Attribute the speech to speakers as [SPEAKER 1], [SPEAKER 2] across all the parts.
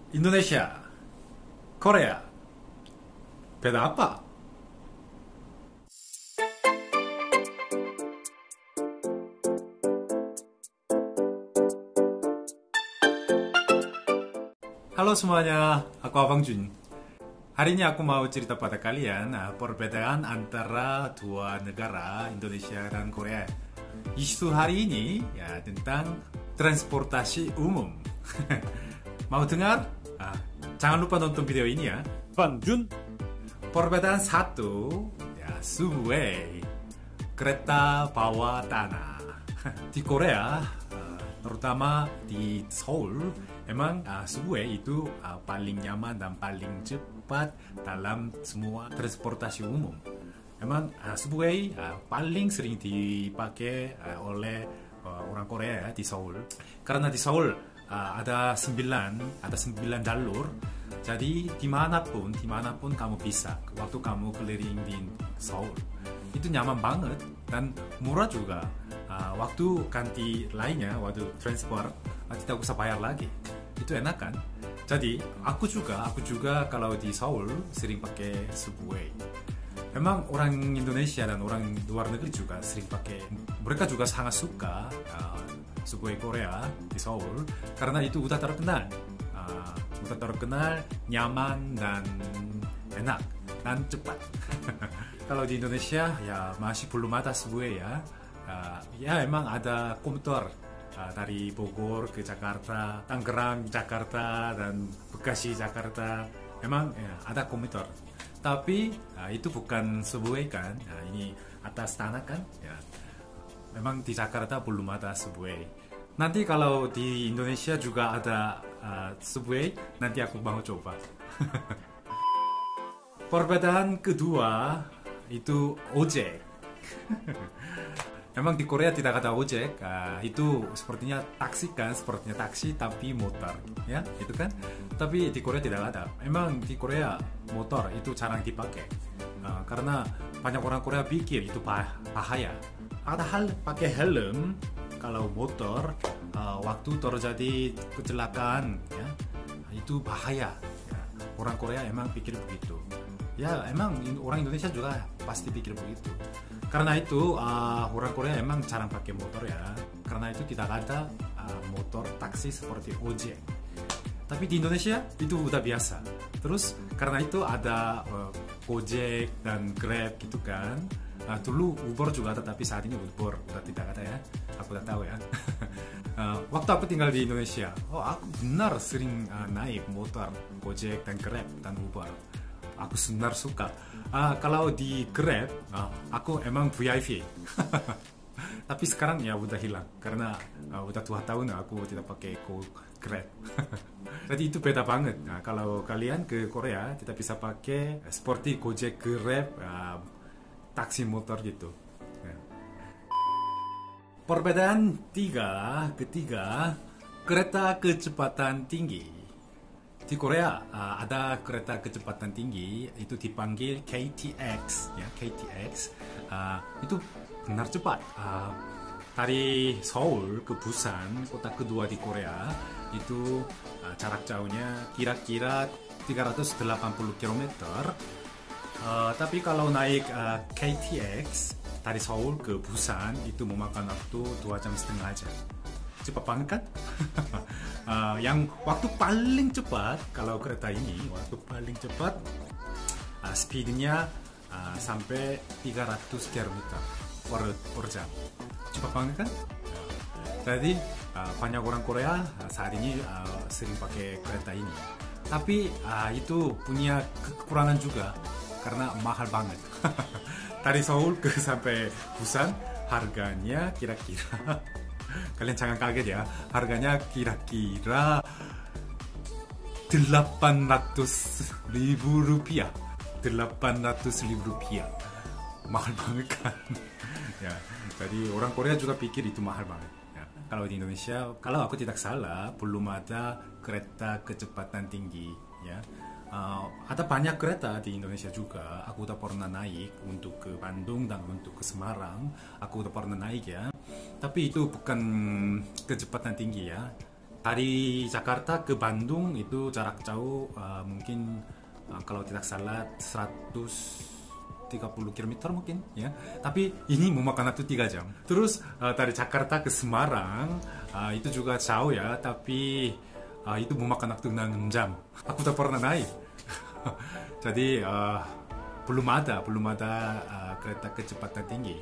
[SPEAKER 1] Indonesia, Korea, beda apa? Halo semuanya, aku Abang Jun. Hari ini aku mau cerita pada kalian perbedaan antara dua negara, Indonesia dan Korea. Isu hari ini ya tentang transportasi umum. Mau dengar? Jangan lupa nonton video ini ya.
[SPEAKER 2] Bang Jun.
[SPEAKER 1] Perbedaan satu, ya subway, kereta bawah tanah. Di Korea, terutama di Seoul, emang subway itu paling nyaman dan paling cepat dalam semua transportasi umum. Emang subway paling sering dipakai oleh orang Korea ya, di Seoul. Karena di Seoul ada 9 jalur. Jadi dimanapun kamu bisa. Waktu kamu keliling di Seoul, itu nyaman banget dan murah juga. Waktu ganti lainnya, waktu transport tidak usah bayar lagi. Itu enak kan? Jadi aku juga kalau di Seoul sering pakai subway. Memang orang Indonesia dan orang luar negeri juga sering pakai. Mereka juga sangat suka subway Korea di Seoul karena itu udah terkenal, nyaman dan enak dan cepat. Kalau di Indonesia ya masih belum ada subway ya. Ya emang ada komuter dari Bogor ke Jakarta, Tangerang Jakarta dan Bekasi Jakarta. Emang ya, ada komuter. Tapi itu bukan subway kan? Ini atas tanah kan? Ya. Memang di Jakarta belum ada subway. Nanti kalau di Indonesia juga ada subway, nanti aku mau coba. Perbedaan kedua itu ojek. Memang di Korea tidak ada ojek, itu sepertinya taksi kan, sepertinya taksi tapi motor, ya, itu kan. Tapi di Korea tidak ada. Memang di Korea motor itu jarang dipakai, karena banyak orang Korea pikir itu bahaya. Padahal pakai helm kalau motor, waktu terjadi kecelakaan, ya, itu bahaya. Ya. Orang Korea emang pikir begitu. Ya, emang orang Indonesia juga pasti pikir begitu. Karena itu orang Korea emang jarang pakai motor ya. Karena itu tidak ada motor taksi seperti ojek. Tapi di Indonesia itu udah biasa. Terus karena itu ada Gojek dan Grab gitu kan. Dulu Uber juga ada, tapi saat ini Uber udah tidak ada ya. Aku udah tahu ya. Waktu aku tinggal di Indonesia, aku benar sering naik motor Gojek dan Grab dan Uber. Aku benar suka. Kalau di Grab, aku emang VIP. Tapi sekarang ya udah hilang karena udah 2 tahun aku tidak pakai Grab. Jadi itu beda banget. Kalau kalian ke Korea tidak bisa pakai seperti Gojek, Grab, taksi motor gitu. Perbedaan ketiga, kereta kecepatan tinggi. Di Korea ada kereta kecepatan tinggi, itu dipanggil KTX, ya, KTX. Itu benar cepat. Dari Seoul ke Busan, kota kedua di Korea, itu jarak jauhnya kira-kira 380 km. Tapi kalau naik KTX dari Seoul ke Busan itu memakan waktu 2,5 jam aja. Cepat banget kan? Yang waktu paling cepat kalau kereta ini, waktu paling cepat speednya sampai 300 km per jam. Cepat banget kan? Jadi banyak orang Korea saat ini sering pakai kereta ini. Tapi itu punya kekurangan juga karena mahal banget. Dari Seoul ke sampai Busan harganya kira-kira kalian jangan kaget ya, harganya kira-kira 800.000 rupiah. 800.000 rupiah. Mahal banget kan? Ya, jadi orang Korea juga pikir itu mahal banget. Ya. Kalau di Indonesia, kalau aku tidak salah, belum ada kereta kecepatan tinggi. Ya. Ada banyak kereta di Indonesia juga. Aku udah pernah naik untuk ke Bandung dan untuk ke Semarang. Aku udah pernah naik ya. Tapi itu bukan kecepatan tinggi ya. dari Jakarta ke Bandung itu jarak jauh, mungkin kalau tidak salah 130 km mungkin ya. Tapi ini memakan waktu 3 jam. Terus dari Jakarta ke Semarang itu juga jauh ya, tapi itu memakan waktu 6 jam. Aku tak pernah naik. Jadi belum ada kereta kecepatan tinggi.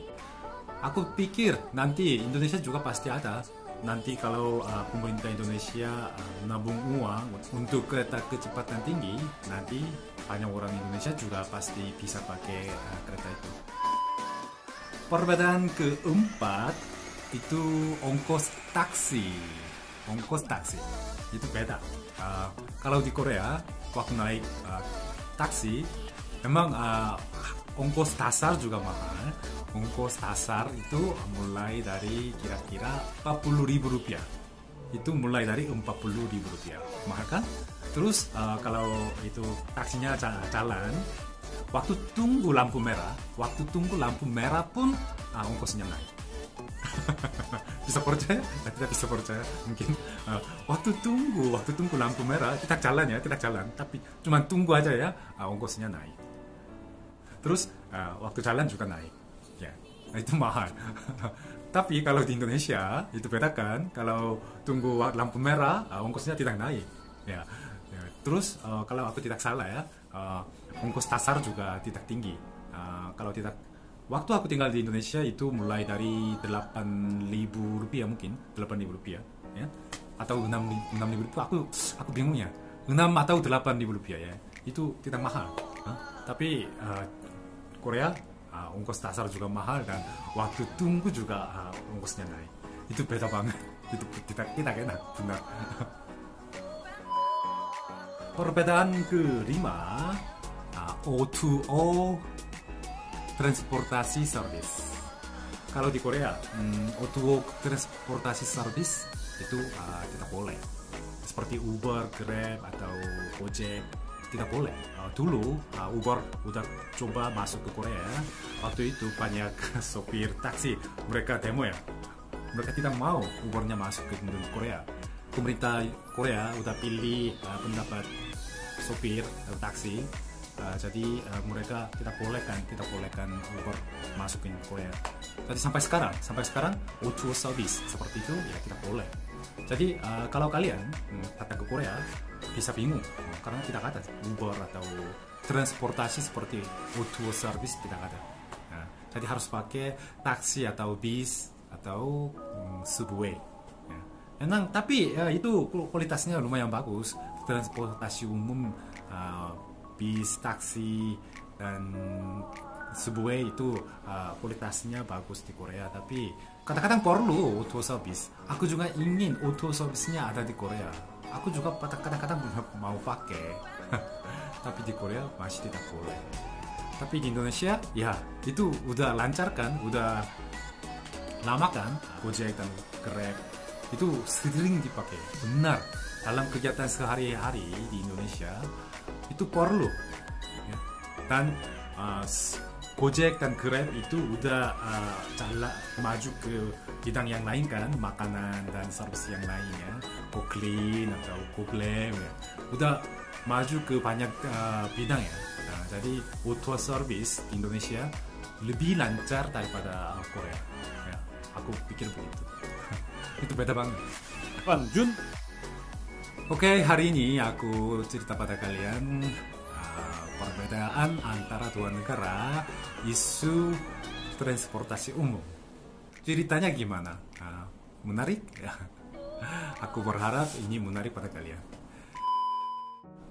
[SPEAKER 1] Aku pikir nanti Indonesia juga pasti ada. Nanti kalau pemerintah Indonesia menabung uang untuk kereta kecepatan tinggi, nanti banyak orang Indonesia juga pasti bisa pakai kereta itu. Perbedaan keempat itu ongkos taksi. Ongkos taksi itu beda. Kalau di Korea waktu naik taksi, memang ongkos dasar juga mahal. Ongkos dasar itu mulai dari kira-kira 40.000 rupiah. Itu mulai dari 40.000 rupiah. Mahal kan? Terus kalau itu taksinya jalan, waktu tunggu lampu merah pun ongkosnya naik. Bisa percaya? Tidak bisa percaya. Mungkin waktu tunggu lampu merah, tidak jalan, tapi cuma tunggu aja ya, ongkosnya naik. Terus waktu jalan juga naik. Ya, itu mahal. Tapi kalau di Indonesia itu beda kan? Kalau tunggu lampu merah, ongkosnya tidak naik. Ya. Terus kalau aku tidak salah ya, ongkos dasar juga tidak tinggi. Waktu aku tinggal di Indonesia itu mulai dari 8.000 rupiah mungkin, 8.000 rupiah, ya, atau 6.000 rupiah. Aku bingung ya, 6 atau 8.000 rupiah ya, itu tidak mahal. Tapi Korea ongkos dasar juga mahal dan waktu tunggu juga ongkosnya naik. Itu beda banget. Itu tidak enak, benar. Perbedaan kelima, O2O transportasi service. Kalau di Korea, O2O transportasi service itu tidak boleh. Seperti Uber, Grab atau Gojek tidak boleh. Dulu Uber udah coba masuk ke Korea. Waktu itu banyak sopir taksi mereka demo ya. Mereka tidak mau Ubernya masuk ke Korea. Pemerintah Korea udah pilih pendapat sopir taksi. Jadi mereka tidak bolehkan Uber masuk ke Korea. Jadi sampai sekarang O2O service seperti itu ya tidak boleh. Jadi kalau kalian datang ke Korea bisa bingung karena tidak ada Uber atau transportasi seperti O2O service tidak ada. Nah, jadi harus pakai taksi atau bis atau subway. Ya. Memang tapi itu kualitasnya lumayan bagus. Transportasi umum, bis, taksi dan subway itu kualitasnya bagus di Korea. Tapi kadang-kadang perlu O2O service. Aku juga ingin O2O service-nya ada di Korea. Aku juga kadang-kadang mau pakai. Tapi di Korea masih tidak boleh. Tapi di Indonesia ya itu udah lancar kan, udah lama kan Gojek dan Grab itu sering dipakai. Benar, dalam kegiatan sehari-hari di Indonesia itu perlu ya. Dan Gojek dan Grab itu udah maju ke bidang yang lain kan, makanan dan service yang lainnya, GoClean atau GoGlam ya. Udah maju ke banyak bidang ya. Nah, jadi O2O service di Indonesia lebih lancar daripada Korea ya. Aku pikir begitu. Itu beda banget.
[SPEAKER 2] Bang Jun.
[SPEAKER 1] Oke, hari ini aku cerita pada kalian perbedaan antara dua negara isu transportasi umum. Ceritanya gimana? Menarik? Aku berharap ini menarik pada kalian.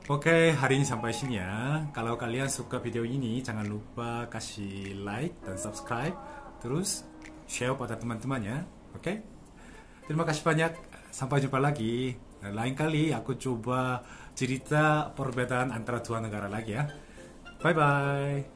[SPEAKER 1] Oke, hari ini sampai sini ya. Kalau kalian suka video ini, jangan lupa kasih like dan subscribe. Terus share pada teman-temannya. Oke? Terima kasih banyak. Sampai jumpa lagi. Lain kali aku coba cerita perbedaan antara dua negara lagi ya. Bye bye.